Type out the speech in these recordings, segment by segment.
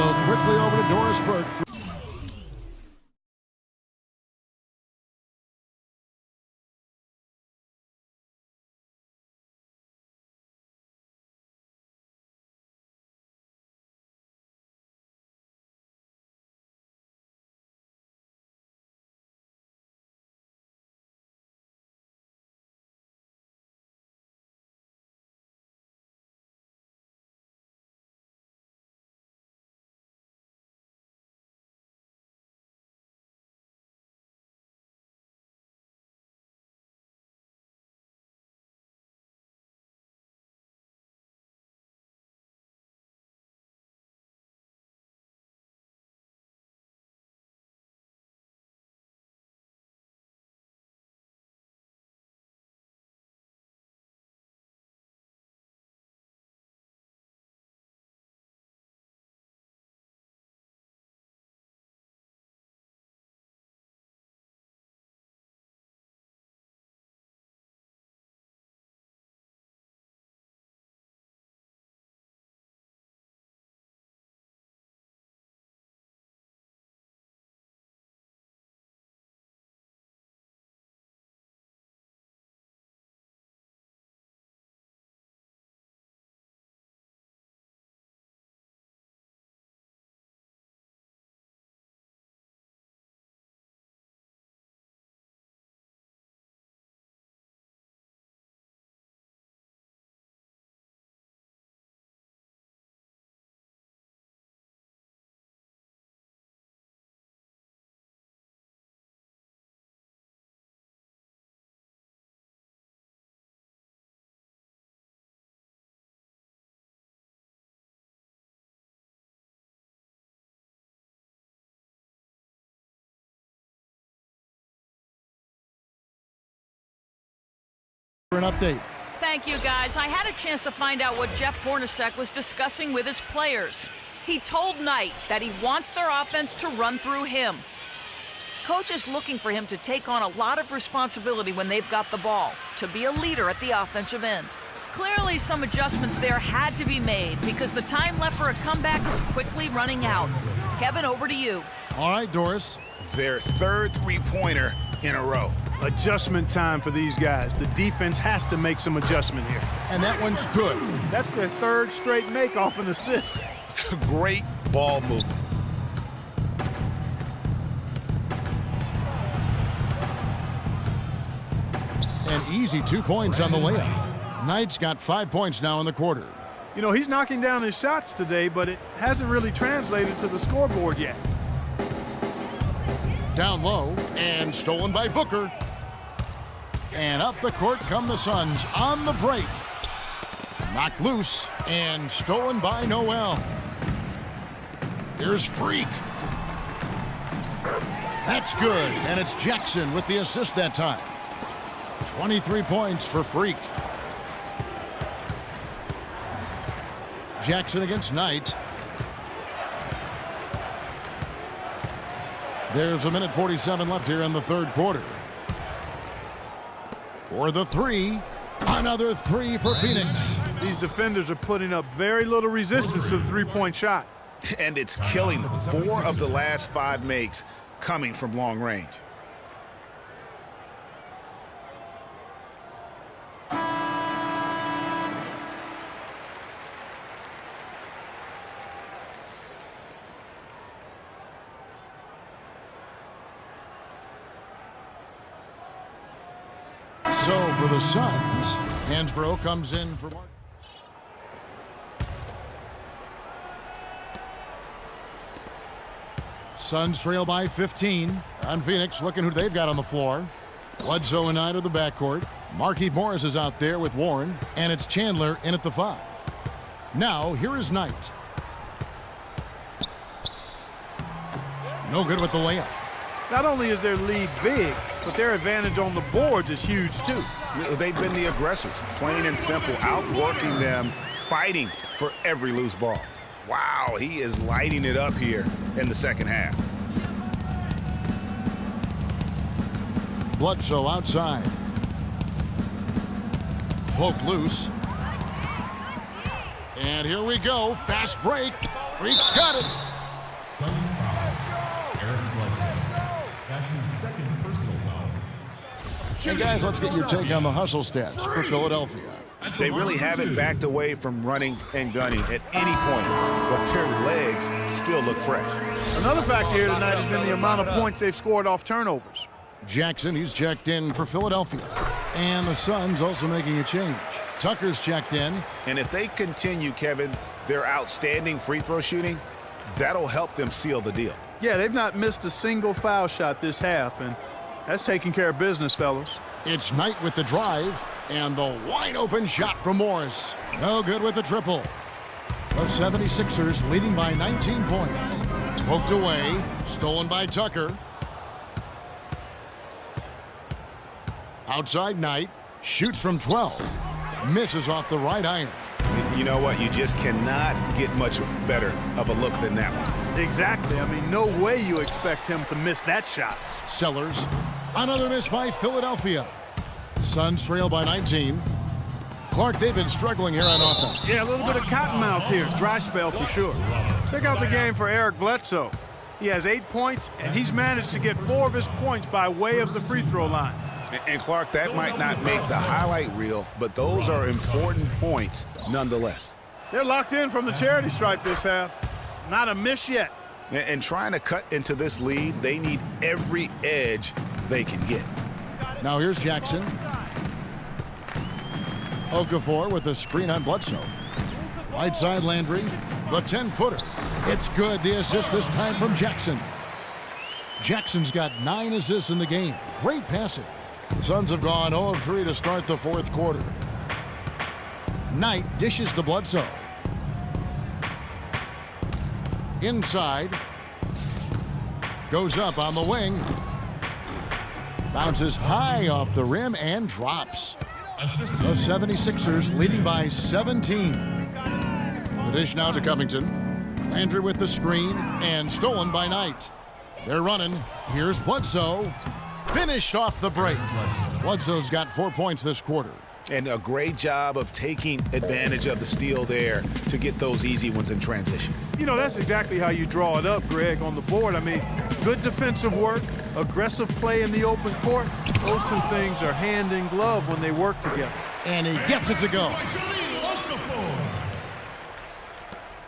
So quickly over to Doris Burke. For an update. Thank you, guys. I had a chance to find out what Jeff Hornacek was discussing with his players. He told Knight that he wants their offense to run through him. Coach is looking for him to take on a lot of responsibility when they've got the ball, to be a leader at the offensive end. Clearly, some adjustments there had to be made because the time left for a comeback is quickly running out. Kevin, over to you. All right, Doris. Their third three-pointer in a row. Adjustment time for these guys. The defense has to make some adjustment here. And that one's good. That's their third straight make off an assist. Great ball movement. An easy 2 points on the layup. Knight's got 5 points now in the quarter. You know, he's knocking down his shots today, but it hasn't really translated to the scoreboard yet. Down low and stolen by Booker. And up the court come the Suns on the break. Knocked loose and stolen by Noel. Here's Freak. That's good, and it's Jackson with the assist that time. 23 points for Freak. Jackson against Knight. There's a minute 47 left here in the third quarter. For the three, another three for Phoenix. These defenders are putting up very little resistance to the three-point shot. And it's killing them. 4 of the last 5 makes coming from long range. So for the Suns, Hansbrough comes in for Mark. Suns trail by 15. On Phoenix, looking who they've got on the floor. Bledsoe and Knight of the backcourt. Markieff Morris is out there with Warren, and it's Chandler in at the 5. Now, here is Knight. No good with the layup. Not only is their lead big, but their advantage on the boards is huge, too. They've been the aggressors, plain and simple, outworking them, fighting for every loose ball. Wow, he is lighting it up here in the second half. Bledsoe outside. Poked loose. And here we go. Fast break. Freak's got it. Suns foul. Eric Bledsoe. That's his second personal foul. And guys, let's get your take on the hustle stats for Philadelphia. They really haven't backed away from running and gunning at any point, but their legs still look fresh. Another factor here tonight has been the amount of points they've scored off turnovers. Jackson, he's checked in for Philadelphia. And the Suns also making a change. Tucker's checked in. And if they continue, Kevin, their outstanding free throw shooting, that'll help them seal the deal. Yeah, they've not missed a single foul shot this half, and that's taking care of business, fellas. It's Knight with the drive, and the wide-open shot from Morris. No good with the triple. The 76ers leading by 19 points. Poked away, stolen by Tucker. Outside Knight, shoots from 12. Misses off the right iron. You know what? You just cannot get much better of a look than that one. Exactly. I mean, no way you expect him to miss that shot. Sellers, another miss by Philadelphia. Suns trail by 19. Clark, they've been struggling here on offense. Yeah, a little bit of cottonmouth here. Dry spell for sure. Check out the game for Eric Bledsoe. He has 8 points, and he's managed to get 4 of his points by way of the free throw line. And Clark, that might not make the highlight reel, but those are important points nonetheless. They're locked in from the charity stripe this half. Not a miss yet. And trying to cut into this lead, they need every edge they can get. Now here's Jackson. Okafor with the screen on Bledsoe. Right side Landry, the 10-footer. It's good, the assist this time from Jackson. Jackson's got 9 assists in the game. Great passing. The Suns have gone 0 of 3 to start the fourth quarter. Knight dishes to Bledsoe. Inside. Goes up on the wing. Bounces high off the rim and drops. The 76ers leading by 17. The dish now to Covington. Landry with the screen and stolen by Knight. They're running. Here's Bledsoe. Finished off the break. Bledsoe's got 4 points this quarter. And a great job of taking advantage of the steal there to get those easy ones in transition. You know, that's exactly how you draw it up, Greg, on the board. I mean, good defensive work, aggressive play in the open court. Those two things are hand in glove when they work together. And he gets it to go.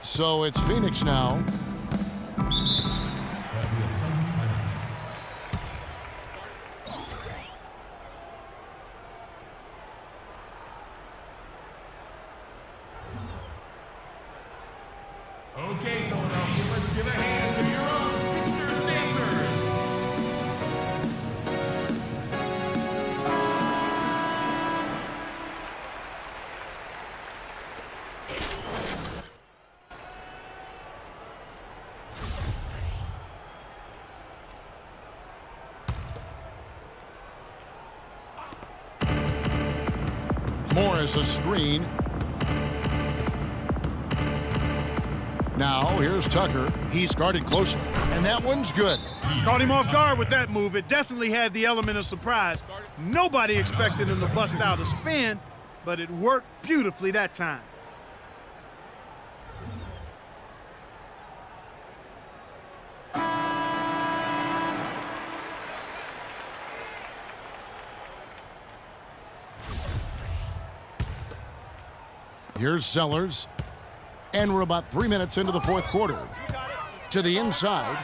So it's Phoenix now. Okay, Philadelphia, let's give a hand to your own Sixers dancers. Morris a screen. Now, here's Tucker. He's guarded closely, and that one's good. Caught him off guard with that move. It definitely had the element of surprise. Nobody expected him to bust out a spin, but it worked beautifully that time. Here's Sellers. And we're about 3 minutes into the fourth quarter. To the inside.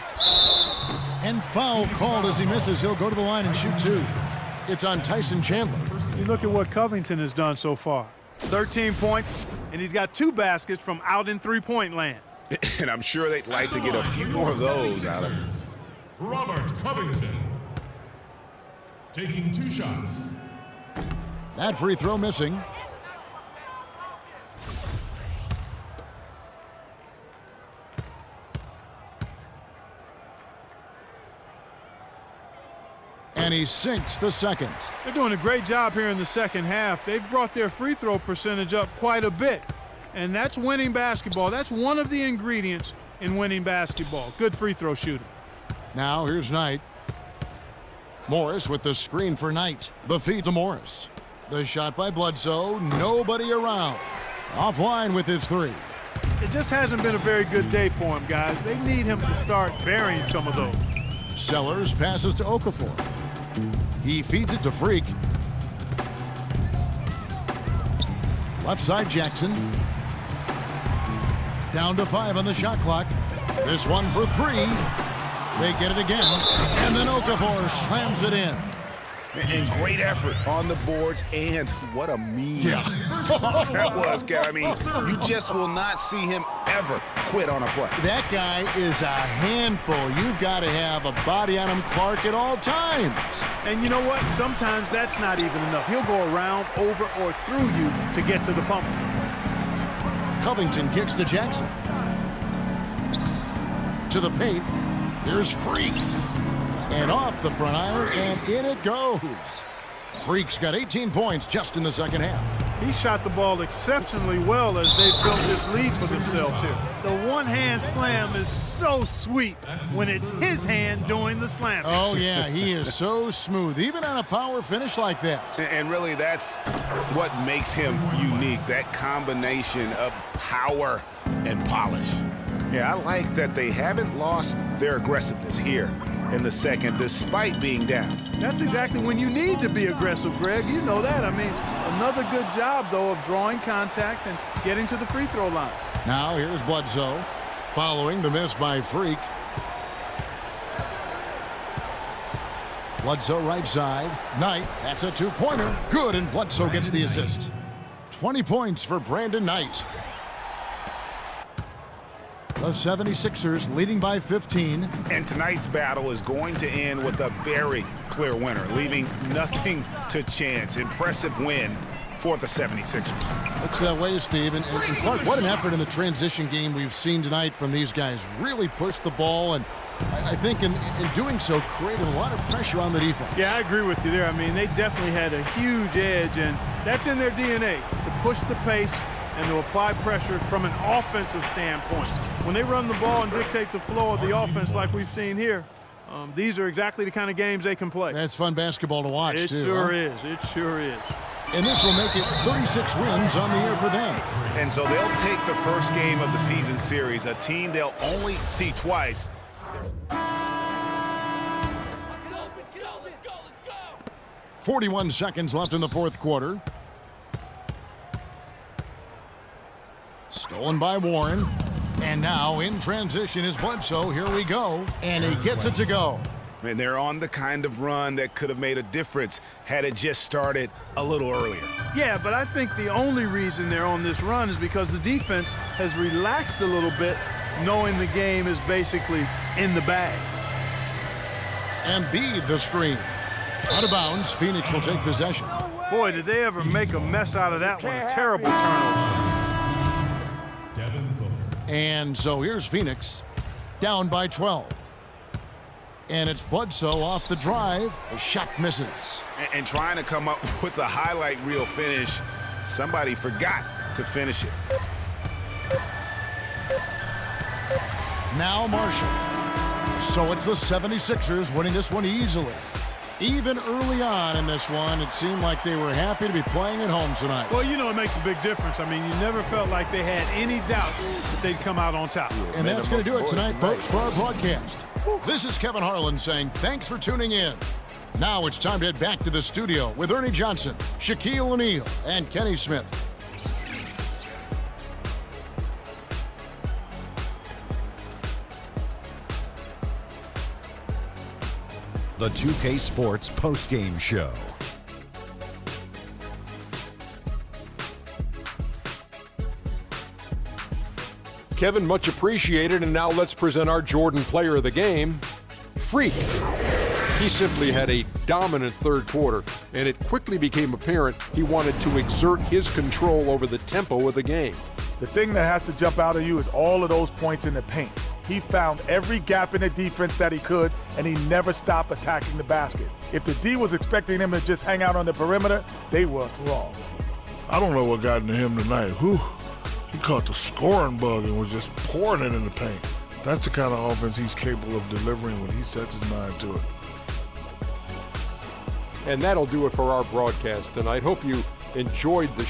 And foul called as he misses. He'll go to the line and shoot 2. It's on Tyson Chandler. You look at what Covington has done so far. 13 points, and he's got 2 baskets from out in three-point land. And I'm sure they'd like to get a few more of those out of him. Robert Covington taking 2 shots. That free throw missing. And he sinks the second. They're doing a great job here in the second half. They've brought their free throw percentage up quite a bit. And that's winning basketball. That's one of the ingredients in winning basketball. Good free throw shooting. Now here's Knight. Morris with the screen for Knight. The feed to Morris. The shot by Bledsoe. Nobody around. Offline with his 3. It just hasn't been a very good day for him, guys. They need him to start burying some of those. Sellers passes to Okafor. He feeds it to Freak. Left side Jackson. Down to 5 on the shot clock. This one for 3. They get it again. And then Okafor slams it in. And great effort on the boards, and what a mean that was, Kev. I mean, you just will not see him ever quit on a play. That guy is a handful. You've got to have a body on him, Clark, at all times. And you know what? Sometimes that's not even enough. He'll go around, over, or through you to get to the pump. Covington kicks to Jackson. To the paint. Here's Freak. And off the front iron, and in it goes. Freak's got 18 points just in the second half. He shot the ball exceptionally well as they built this lead for themselves here. The one-hand slam is so sweet when it's his hand doing the slam. Oh, yeah, he is so smooth, even on a power finish like that. And really, that's what makes him unique, that combination of power and polish. Yeah, I like that they haven't lost their aggressiveness here in the second, despite being down. That's exactly when you need to be aggressive, Greg. You know that. I mean, another good job, though, of drawing contact and getting to the free throw line. Now here's Bledsoe, following the miss by Freak. Bledsoe right side. Knight, that's a two-pointer. Good, and Bledsoe gets the assist. 20 points for Brandon Knight. The 76ers leading by 15. And tonight's battle is going to end with a very clear winner, leaving nothing to chance. Impressive win for the 76ers. Looks that way, Steve. And Clark, what an effort in the transition game we've seen tonight from these guys. Really pushed the ball, and I think in doing so created a lot of pressure on the defense. Yeah, I agree with you there. I mean, they definitely had a huge edge, and that's in their DNA, to push the pace and to apply pressure from an offensive standpoint. When they run the ball and dictate the flow of the offense like we've seen here, these are exactly the kind of games they can play. That's fun basketball to watch, It too. sure is. It sure is. And this will make it 36 wins on the year for them. And so they'll take the first game of the season series, a team they'll only see twice. 41 seconds left in the fourth quarter. Stolen by Warren. And now in transition is Bledsoe. Here we go. And he gets it to go. And they're on the kind of run that could have made a difference had it just started a little earlier. Yeah, but I think the only reason they're on this run is because the defense has relaxed a little bit, knowing the game is basically in the bag. Embiid the screen. Out of bounds. Phoenix will take possession. Boy, did they ever make a mess out of that one. A terrible turnover. Devin Booker. And so here's Phoenix down by 12. And it's Bledsoe off the drive. The shot misses. And trying to come up with a highlight reel finish, somebody forgot to finish it. Now Marshall. So it's the 76ers winning this one easily. Even early on in this one, it seemed like they were happy to be playing at home tonight. Well, you know, it makes a big difference. I mean, you never felt like they had any doubt that they'd come out on top. And that's going to do it tonight, folks, for our broadcast. This is Kevin Harlan saying thanks for tuning in. Now it's time to head back to the studio with Ernie Johnson, Shaquille O'Neal, and Kenny Smith. The 2K Sports postgame show. Kevin, much appreciated, and now let's present our Jordan player of the game, Freak. He simply had a dominant third quarter, and it quickly became apparent he wanted to exert his control over the tempo of the game. The thing that has to jump out at you is all of those points in the paint. He found every gap in the defense that he could, and he never stopped attacking the basket. If the D was expecting him to just hang out on the perimeter, they were wrong. I don't know what got into him tonight. Whew. He caught the scoring bug and was just pouring it in the paint. That's the kind of offense he's capable of delivering when he sets his mind to it. And that'll do it for our broadcast tonight. Hope you enjoyed the